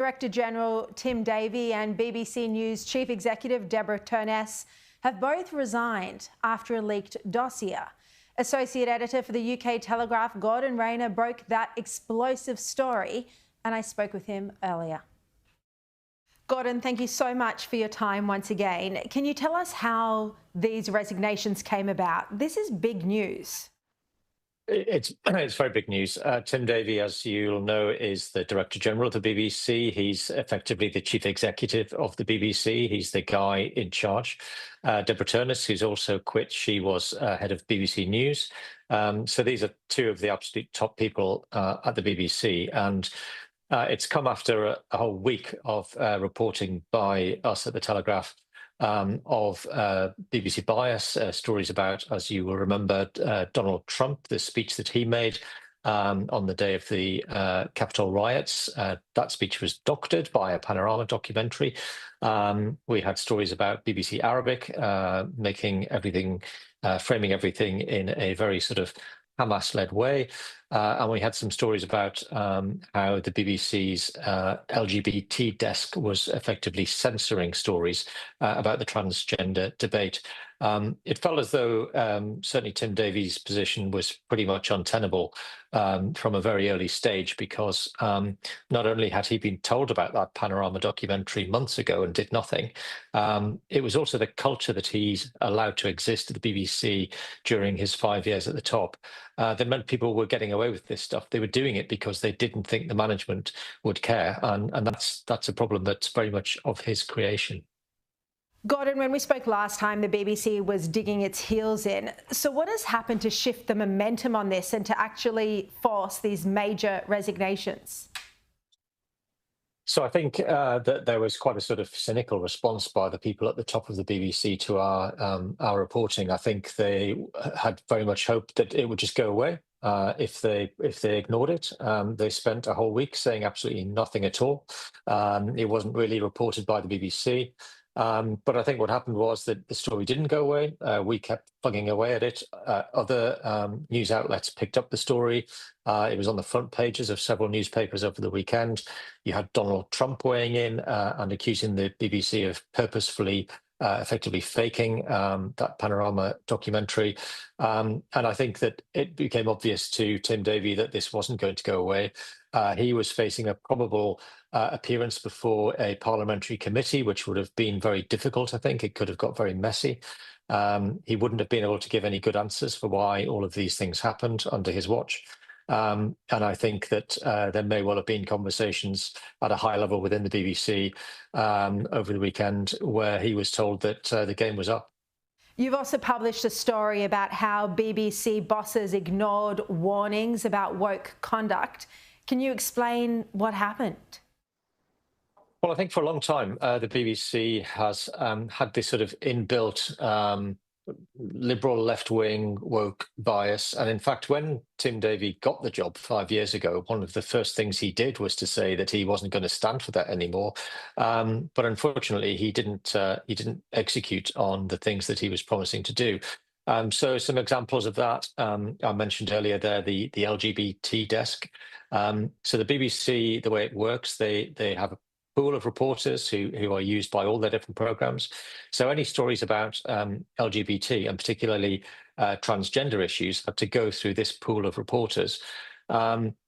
Director General Tim Davie and BBC News Chief Executive Deborah Turness have both resigned after a leaked dossier. Associate Editor for the UK Telegraph, Rayner, broke that explosive story, and I spoke with him earlier. Gordon, thank you so much for your time once again. Can you tell us how these resignations came about? This is big news. It's very big news. Tim Davie, as you'll know, is the Director General of the BBC. He's effectively the Chief Executive of the BBC. He's the guy in charge. Deborah Turness, who's also quit, she was head of BBC News. So these are two of the absolute top people at the BBC. And it's come after a whole week of reporting by us at the Telegraph of BBC bias, stories about, as you will remember, Donald Trump, the speech that he made on the day of the Capitol riots. That speech was doctored by a Panorama documentary. We had stories about BBC Arabic making everything, framing everything in a very sort of Hamas-led way. And we had some stories about how the BBC's LGBT desk was effectively censoring stories about the transgender debate. It felt as though certainly Tim Davie's position was pretty much untenable from a very early stage, because not only had he been told about that Panorama documentary months ago and did nothing, it was also the culture that he's allowed to exist at the BBC during his 5 years at the top that meant people were getting away with this stuff. They were doing it because they didn't think the management would care, and that's a problem that's very much of his creation. Gordon, when we spoke last time, the BBC was digging its heels in. So what has happened to shift the momentum on this and to actually force these major resignations? So I think that there was quite a sort of cynical response by the people at the top of the BBC to our reporting. I think they had very much hoped that it would just go away if they ignored it. They spent a whole week saying absolutely nothing at all. It wasn't really reported by the BBC. But I think what happened was that the story didn't go away. We kept plugging away at it. Other news outlets picked up the story. It was on the front pages of several newspapers over the weekend. You had Donald Trump weighing in and accusing the BBC of purposefully, effectively faking that Panorama documentary. And I think that it became obvious to Tim Davie that this wasn't going to go away. He was facing a probable appearance before a parliamentary committee, which would have been very difficult. I think it could have got very messy. He wouldn't have been able to give any good answers for why all of these things happened under his watch. And I think that there may well have been conversations at a high level within the BBC over the weekend where he was told that the game was up. You've also published a story about how BBC bosses ignored warnings about woke conduct. Can you explain what happened? Well, I think for a long time, the BBC has had this sort of inbuilt liberal left-wing woke bias. And in fact, when Tim Davie got the job 5 years ago, one of the first things he did was to say that he wasn't going to stand for that anymore. But unfortunately, he didn't execute on the things that he was promising to do. So some examples of that, I mentioned earlier there, the LGBT desk. So the BBC, the way it works, they have a pool of reporters who are used by all their different programs. So any stories about LGBT and particularly transgender issues had to go through this pool of reporters.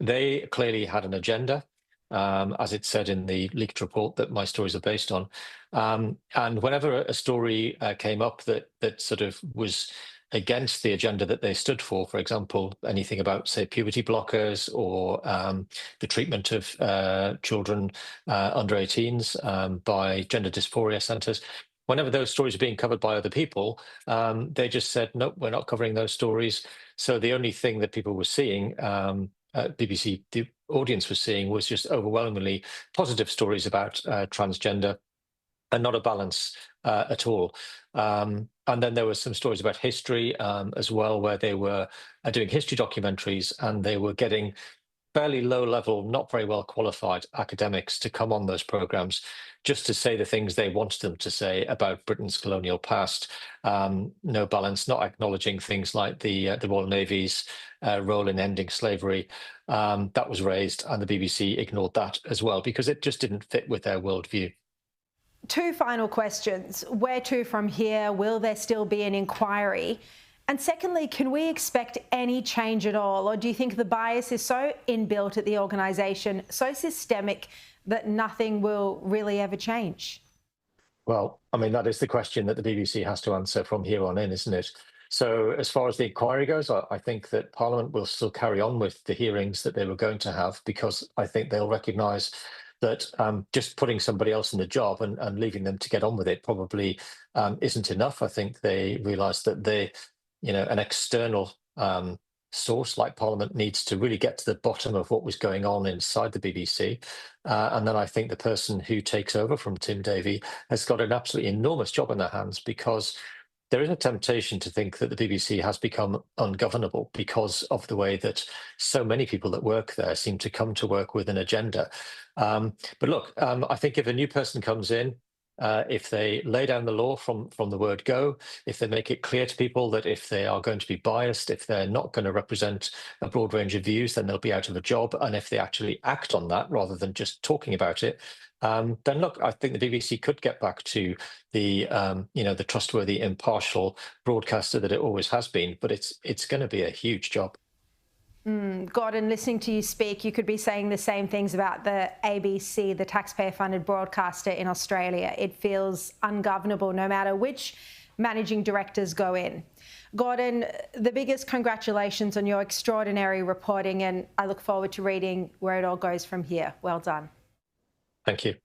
They clearly had an agenda, as it said in the leaked report that my stories are based on. And whenever a story came up that sort of was against the agenda that they stood for example, anything about, say, puberty blockers or the treatment of children under 18s by gender dysphoria centres, whenever those stories are being covered by other people, they just said, nope, we're not covering those stories. So the only thing that people were seeing, BBC, the audience was seeing, was just overwhelmingly positive stories about transgender and not a balance at all. And then there were some stories about history as well, where they were doing history documentaries and they were getting fairly low level, not very well qualified academics to come on those programs just to say the things they wanted them to say about Britain's colonial past. No balance, not acknowledging things like the Royal Navy's role in ending slavery. That was raised, and the BBC ignored that as well because it just didn't fit with their worldview. Two final questions. Where to from here? Will there still be an inquiry? And secondly, can we expect any change at all? Or do you think the bias is so inbuilt at the organisation, so systemic, that nothing will really ever change? Well, I mean, that is the question that the BBC has to answer from here on in, isn't it? So as far as the inquiry goes, I think that Parliament will still carry on with the hearings that they were going to have, because I think they'll recognise that just putting somebody else in the job and leaving them to get on with it probably isn't enough. I think they realise that an external source like Parliament needs to really get to the bottom of what was going on inside the BBC. And then I think the person who takes over from Tim Davie has got an absolutely enormous job in their hands, because there is a temptation to think that the BBC has become ungovernable because of the way that so many people that work there seem to come to work with an agenda. But look, I think if a new person comes in, if they lay down the law from the word go, if they make it clear to people that if they are going to be biased, if they're not going to represent a broad range of views, then they'll be out of a job. And if they actually act on that rather than just talking about it, then look, I think the BBC could get back to the trustworthy, impartial broadcaster that it always has been. But it's going to be a huge job. Gordon, listening to you speak, you could be saying the same things about the ABC, the taxpayer-funded broadcaster in Australia. It feels ungovernable no matter which managing directors go in. Gordon, the biggest congratulations on your extraordinary reporting, and I look forward to reading where it all goes from here. Well done. Thank you.